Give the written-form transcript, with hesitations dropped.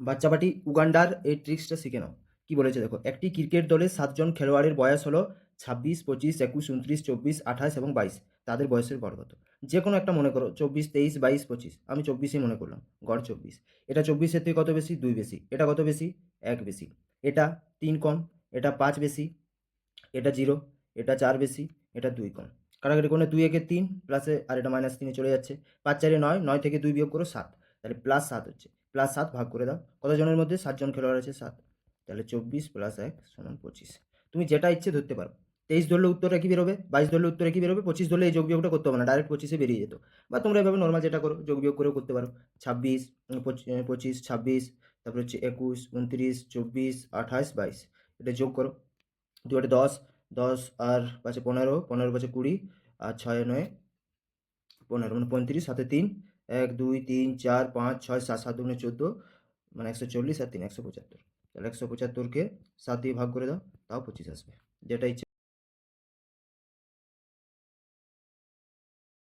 বাচ্চাপাটি উগান্ডার এই ট্রিক্সটা শিখে নাও। কি বলেছে দেখো, একটি ক্রিকেট দলে 7 জন খেলোয়াড়ের বয়স হলো 26, 25, 21, 29, 24, 28 এবং 22। তাদের বয়সের গড় কত? যে কোনো একটা মনে করো, 24, 23, 22, 25। আমি 24ই মনে করলাম, গড় 24। এটা 24-এর থেকে কত বেশি? 2 বেশি। এটা কত বেশি? 1 বেশি। এটা 3 কম, এটা 5 বেশি, এটা 0, এটা 4 বেশি, এটা 2 কম। কাটাকাটি করলে 2 একে 3 প্লাসে, আর এটা -3 চলে যাচ্ছে। 5 4 9, 9 থেকে 2 বিয়োগ করো 7, তাহলে +7 হচ্ছে। +7 ভাগ করে দাও, কতজনের মধ্যে? 7 জন খেলোয়াড় আছে, 7। তাহলে 24 + 1 = 25। তুমি যেটা ইচ্ছে ধরতে পারো। 23 ধরলে উত্তর একই বেরোবে, 22 ধরলে উত্তর একই বেরোবে, 25 ধরলে এই যোগ বিয়োগটা করতে হবে না, ডাইরেক্ট 25 বেরিয়ে যেত। বা তোমরা এভাবে নর্মাল যেটা করো, যোগ বিয়োগ করেও করতে পারো। 26, 25, 26, তারপরে হচ্ছে 21, 29, 24, 28, 22। এটা যোগ করো। 2 8 10, 10 আর 5 15, 15 5 20, আর 6 9 15, মানে 35, সাথে 3, 1 2 3 4 5 6 7, 7 দুগুণে 14, মানে 140, আর 3 175। তাহলে 175কে 7 দিয়ে ভাগ করে দাও, তাও 25 আসবে। যেটা ইচ্ছে